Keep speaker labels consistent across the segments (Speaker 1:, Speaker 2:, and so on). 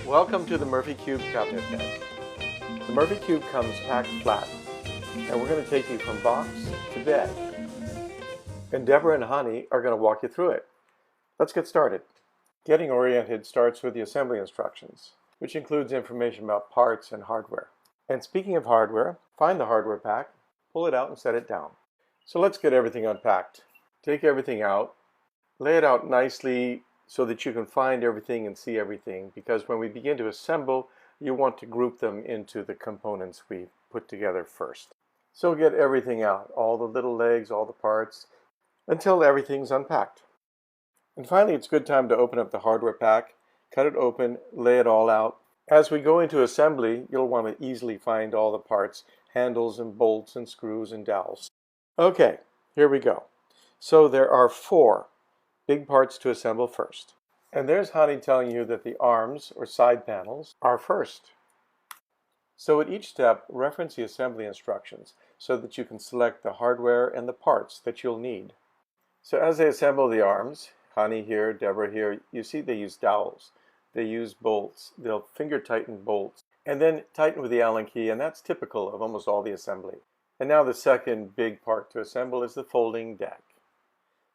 Speaker 1: Welcome to the Murphy Cube cabinet kit. The Murphy Cube comes packed flat, and we're going to take you from box to bed. And Deborah and Hani are going to walk you through it. Let's get started. Getting oriented starts with the assembly instructions, which includes information about parts and hardware. And speaking of hardware, find the hardware pack, pull it out and set it down. So let's get everything unpacked. Take everything out, lay it out nicely so that you can find everything and see everything, because when we begin to assemble, you want to group them into the components we put together first. So get everything out, all the little legs, all the parts, until everything's unpacked. And finally, it's a good time to open up the hardware pack, cut it open, lay it all out. As we go into assembly, you'll want to easily find all the parts, handles and bolts and screws and dowels. Okay, here we go. So there are 4 big parts to assemble first. And there's Hani telling you that the arms, or side panels, are first. So at each step, reference the assembly instructions so that you can select the hardware and the parts that you'll need. So as they assemble the arms, Hani here, Deborah here, you see they use dowels. They use bolts. They'll finger tighten bolts and then tighten with the Allen key, and that's typical of almost all the assembly. And now the second big part to assemble is the folding deck.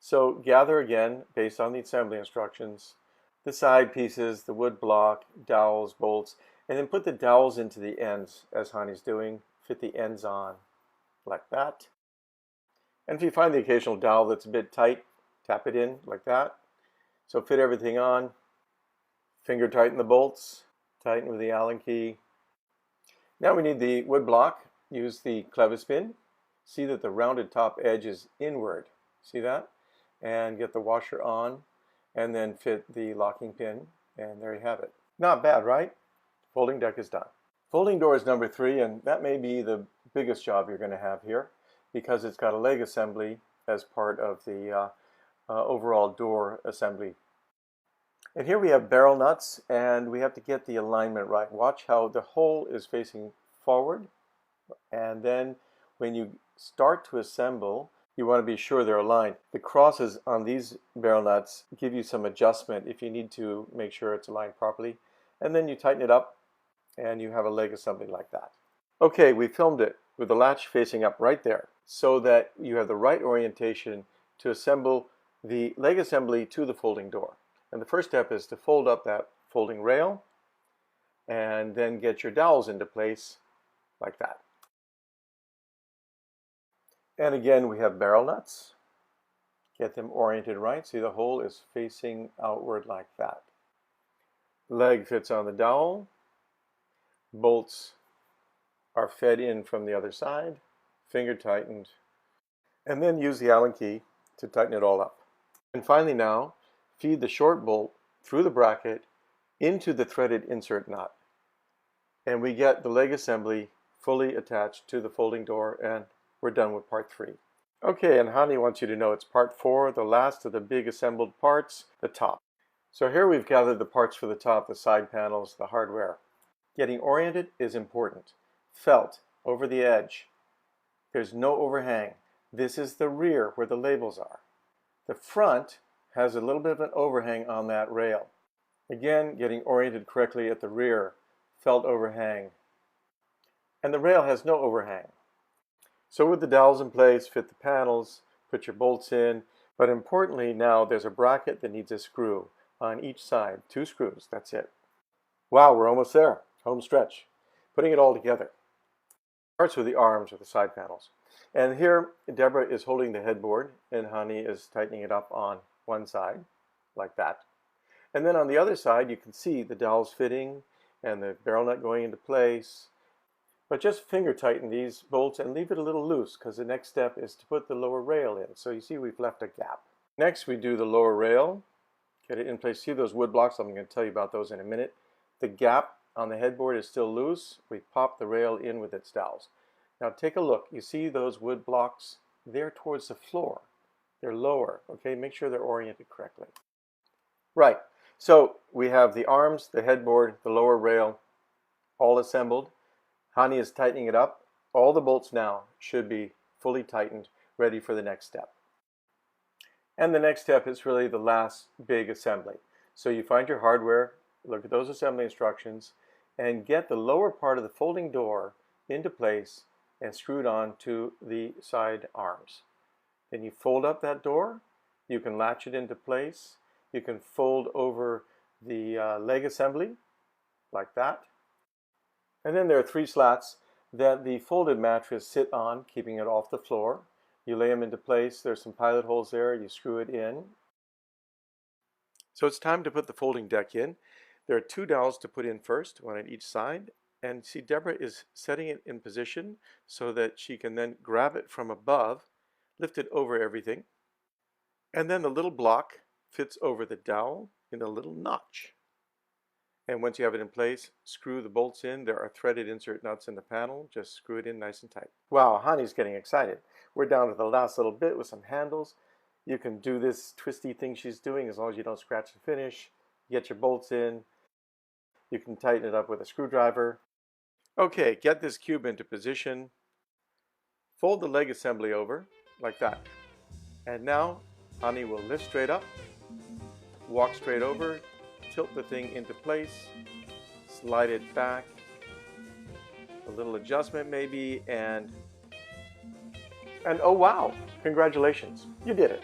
Speaker 1: So gather again, based on the assembly instructions, the side pieces, the wood block, dowels, bolts, and then put the dowels into the ends, as Hani's doing. Fit the ends on, like that. And if you find the occasional dowel that's a bit tight, tap it in, like that. So fit everything on, finger tighten the bolts, tighten with the Allen key. Now we need the wood block. Use the clevis pin. See that the rounded top edge is inward. See that? And get the washer on, and then fit the locking pin, and there you have it. Not bad, right? Folding deck is done. Folding door is number 3, and that may be the biggest job you're going to have here, because it's got a leg assembly as part of the overall door assembly. And here we have barrel nuts, and we have to get the alignment right. Watch how the hole is facing forward, and then when you start to assemble, you want to be sure they're aligned. The crosses on these barrel nuts give you some adjustment if you need to make sure it's aligned properly. And then you tighten it up and you have a leg assembly like that. Okay, we filmed it with the latch facing up right there so that you have the right orientation to assemble the leg assembly to the folding door. And the first step is to fold up that folding rail and then get your dowels into place like that. And again, we have barrel nuts. Get them oriented right. See, the hole is facing outward like that. Leg fits on the dowel. Bolts are fed in from the other side. Finger tightened. And then use the Allen key to tighten it all up. And finally now, feed the short bolt through the bracket into the threaded insert nut. And we get the leg assembly fully attached to the folding door, and we're done with part 3. Okay, and Hani wants you to know it's part 4, the last of the big assembled parts, the top. So here we've gathered the parts for the top, the side panels, the hardware. Getting oriented is important. Felt over the edge. There's no overhang. This is the rear where the labels are. The front has a little bit of an overhang on that rail. Again, getting oriented correctly at the rear. Felt overhang. And the rail has no overhang. So with the dowels in place, fit the panels, put your bolts in, but importantly now there's a bracket that needs a screw on each side. 2 screws, that's it. Wow, we're almost there. Home stretch. Putting it all together. Starts with the arms or the side panels. And here Deborah is holding the headboard and Hani is tightening it up on one side, like that. And then on the other side you can see the dowels fitting and the barrel nut going into place. But just finger tighten these bolts and leave it a little loose, because the next step is to put the lower rail in. So you see we've left a gap. Next we do the lower rail, get it in place. See those wood blocks? I'm going to tell you about those in a minute. The gap on the headboard is still loose. We pop the rail in with its dowels. Now take a look. You see those wood blocks? They're towards the floor. They're lower. Okay, make sure they're oriented correctly. Right, so we have the arms, the headboard, the lower rail, all assembled. Hani is tightening it up. All the bolts now should be fully tightened, ready for the next step. And the next step is really the last big assembly. So you find your hardware, look at those assembly instructions, and get the lower part of the folding door into place and screwed on to the side arms. Then you fold up that door, you can latch it into place, you can fold over the leg assembly like that. And then there are 3 slats that the folded mattress sit on, keeping it off the floor. You lay them into place, there's some pilot holes there, you screw it in. So it's time to put the folding deck in. There are 2 dowels to put in first, one on each side. And see, Deborah is setting it in position so that she can then grab it from above, lift it over everything. And then the little block fits over the dowel in a little notch. And once you have it in place, screw the bolts in. There are threaded insert nuts in the panel. Just screw it in nice and tight. Wow, Hani's getting excited. We're down to the last little bit with some handles. You can do this twisty thing she's doing as long as you don't scratch the finish. Get your bolts in. You can tighten it up with a screwdriver. Okay, get this cube into position. Fold the leg assembly over like that. And now Hani will lift straight up, walk straight over, tilt the thing into place, slide it back, a little adjustment maybe, and oh wow, congratulations, you did it.